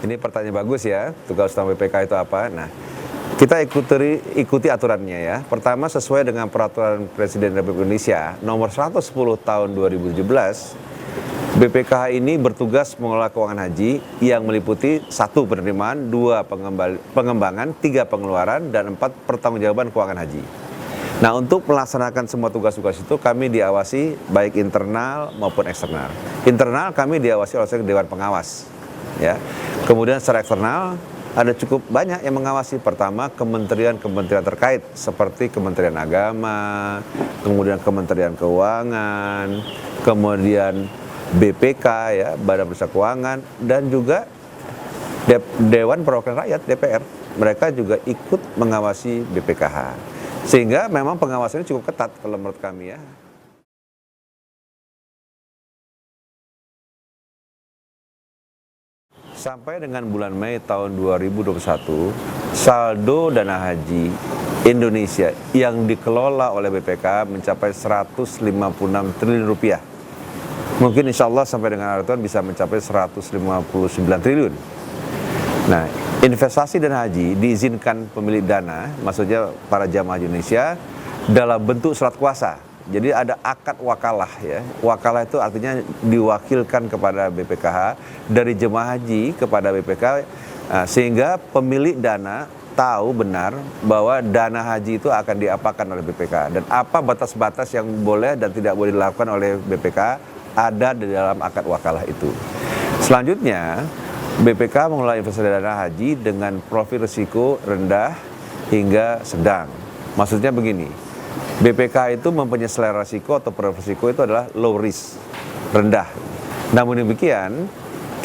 Ini pertanyaan bagus ya, tugas utama BPK itu apa? Nah, kita ikuti aturannya ya. Pertama, sesuai dengan peraturan Presiden Republik Indonesia nomor 110 tahun 2017, BPKH ini bertugas mengelola keuangan haji yang meliputi 1. Penerimaan, 2. Pengembangan, 3. Pengeluaran, dan 4. Pertanggungjawaban keuangan haji. Nah, untuk melaksanakan semua tugas-tugas itu kami diawasi baik internal maupun eksternal. Internal kami diawasi oleh Dewan Pengawas. Ya. Kemudian secara eksternal ada cukup banyak yang mengawasi. Pertama, kementerian-kementerian terkait seperti Kementerian Agama, kemudian Kementerian Keuangan, kemudian BPK ya, Badan Pemeriksa Keuangan, dan juga Dewan Perwakilan Rakyat DPR. Mereka juga ikut mengawasi BPKH. Sehingga memang pengawasannya cukup ketat kalau menurut kami ya. Sampai dengan bulan Mei tahun 2021, saldo dana haji Indonesia yang dikelola oleh BPK mencapai 156 triliun rupiah. Mungkin insya Allah sampai dengan akhir tahun bisa mencapai 159 triliun. Nah, investasi dana haji diizinkan pemilik dana, maksudnya para jamaah Indonesia, dalam bentuk surat kuasa. Jadi ada akad wakalah ya. Wakalah itu artinya diwakilkan kepada BPKH dari jemaah haji kepada BPK, sehingga pemilik dana tahu benar bahwa dana haji itu akan diapakan oleh BPK dan apa batas-batas yang boleh dan tidak boleh dilakukan oleh BPK ada di dalam akad wakalah itu. Selanjutnya, BPK mengelola investasi dana haji dengan profil risiko rendah hingga sedang. Maksudnya begini, BPK itu mempunyai selera risiko atau profil risiko itu adalah low risk, rendah. Namun demikian,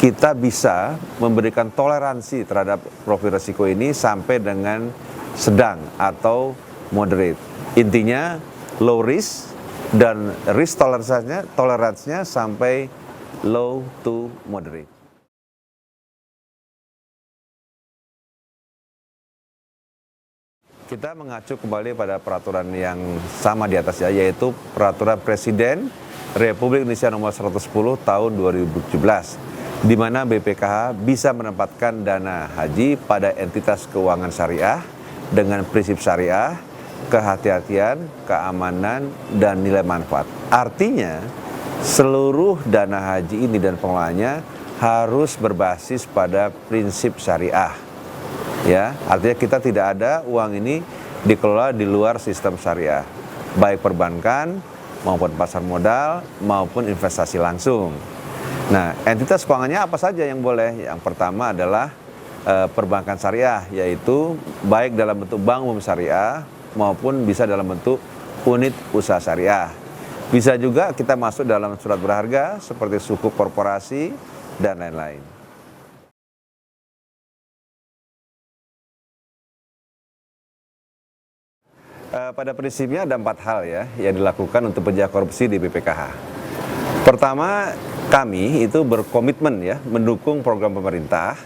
kita bisa memberikan toleransi terhadap profil risiko ini sampai dengan sedang atau moderate. Intinya low risk dan risk toleransinya sampai low to moderate. Kita mengacu kembali pada peraturan yang sama di atas ya, yaitu Peraturan Presiden Republik Indonesia nomor 110 tahun 2017, di mana BPKH bisa menempatkan dana haji pada entitas keuangan syariah dengan prinsip syariah, kehati-hatian, keamanan, dan nilai manfaat. Artinya, seluruh dana haji ini dan pengelolaannya harus berbasis pada prinsip syariah. Ya, artinya kita tidak ada uang ini dikelola di luar sistem syariah, baik perbankan maupun pasar modal maupun investasi langsung. Nah, entitas keuangannya apa saja yang boleh? Yang pertama adalah perbankan syariah, yaitu baik dalam bentuk bank umum syariah maupun bisa dalam bentuk unit usaha syariah. Bisa juga kita masuk dalam surat berharga seperti sukuk korporasi dan lain-lain. Pada prinsipnya ada 4 hal ya yang dilakukan untuk penjaga korupsi di BPKH. Pertama, kami itu berkomitmen ya mendukung program pemerintah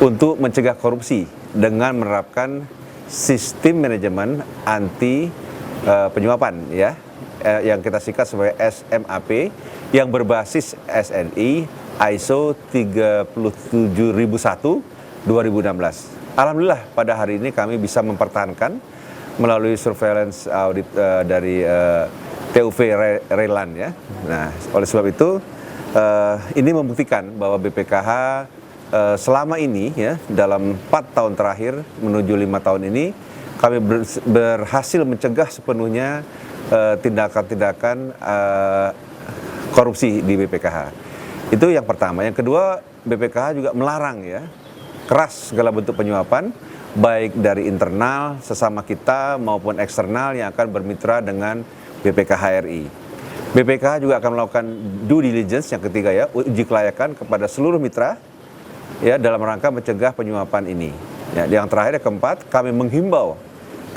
untuk mencegah korupsi dengan menerapkan sistem manajemen anti penyuapan ya, yang kita singkat sebagai SMAP yang berbasis SNI ISO 37001 2016. Alhamdulillah pada hari ini kami bisa mempertahankan melalui surveillance audit dari TUV Relan ya. Nah, oleh sebab itu ini membuktikan bahwa BPKH selama ini ya dalam 4 tahun terakhir menuju 5 tahun ini kami berhasil mencegah sepenuhnya tindakan-tindakan korupsi di BPKH. Itu yang pertama. Yang kedua, BPKH juga melarang ya keras segala bentuk penyuapan, baik dari internal sesama kita maupun eksternal yang akan bermitra dengan BPKH RI. BPKH juga akan melakukan due diligence yang ketiga ya, uji kelayakan kepada seluruh mitra ya dalam rangka mencegah penyuapan ini. Ya, yang terakhir yang keempat, kami menghimbau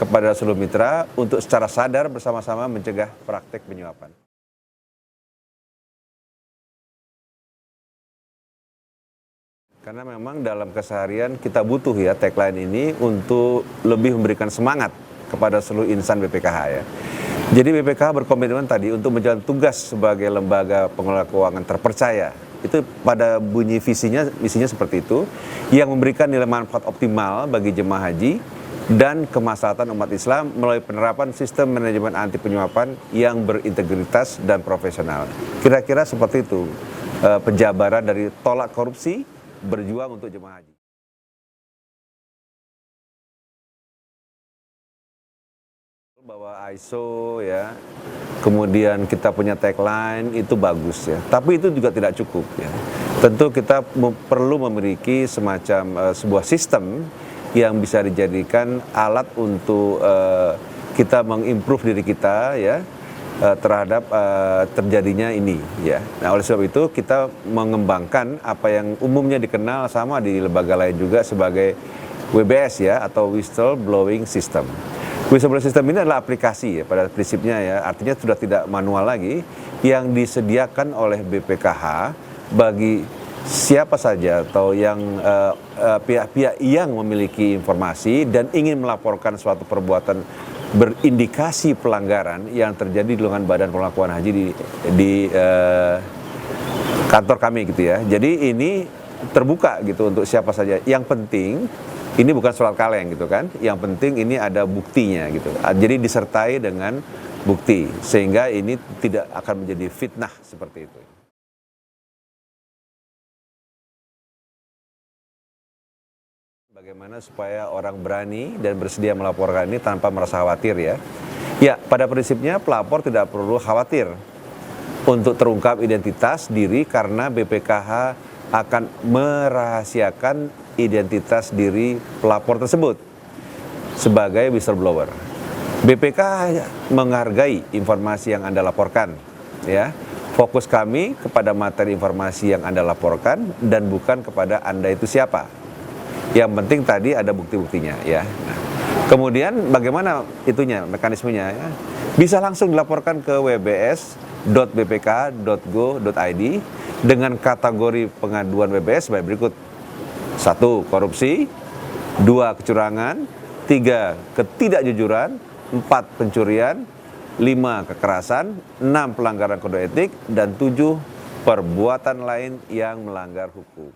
kepada seluruh mitra untuk secara sadar bersama-sama mencegah praktek penyuapan. Karena memang dalam keseharian kita butuh ya tagline ini untuk lebih memberikan semangat kepada seluruh insan BPKH ya. Jadi BPKH berkomitmen tadi untuk menjalankan tugas sebagai lembaga pengelola keuangan terpercaya Itu pada bunyi misinya seperti itu, yang memberikan nilai manfaat optimal bagi jemaah haji dan kemaslahatan umat Islam melalui penerapan sistem manajemen anti penyuapan yang berintegritas dan profesional. Kira-kira seperti itu penjabaran dari tolak korupsi, berjuang untuk jemaah haji. Bahwa ISO ya, kemudian kita punya tagline itu bagus ya, tapi itu juga tidak cukup ya. Tentu kita perlu memiliki semacam sebuah sistem yang bisa dijadikan alat untuk kita mengimprove diri kita ya terhadap terjadinya ini ya. Nah, oleh sebab itu kita mengembangkan apa yang umumnya dikenal sama di lembaga lain juga sebagai WBS ya, atau Whistle Blowing System. Whistleblower system ini adalah aplikasi ya, pada prinsipnya ya, artinya sudah tidak manual lagi, yang disediakan oleh BPKH bagi siapa saja atau yang pihak-pihak yang memiliki informasi dan ingin melaporkan suatu perbuatan berindikasi pelanggaran yang terjadi di lingkungan Badan Pengelolaan Haji di kantor kami gitu ya. Jadi ini terbuka gitu untuk siapa saja. Yang penting ini bukan surat kaleng gitu kan, yang penting ini ada buktinya gitu. Jadi disertai dengan bukti, sehingga ini tidak akan menjadi fitnah seperti itu. Bagaimana supaya orang berani dan bersedia melaporkan ini tanpa merasa khawatir ya. Ya, pada prinsipnya pelapor tidak perlu khawatir untuk terungkap identitas diri karena BPKH akan merahasiakan identitas diri pelapor tersebut sebagai whistleblower. BPK menghargai informasi yang Anda laporkan ya. Fokus kami kepada materi informasi yang Anda laporkan dan bukan kepada Anda itu siapa. Yang penting tadi ada bukti-buktinya ya. Nah, kemudian bagaimana itunya, mekanismenya ya? Bisa langsung dilaporkan ke wbs.bpk.go.id dengan kategori pengaduan WBS sebagai berikut. 1. Korupsi, 2. Kecurangan, 3. Ketidakjujuran, 4. Pencurian, 5. Kekerasan, 6. Pelanggaran kode etik, dan 7. Perbuatan lain yang melanggar hukum.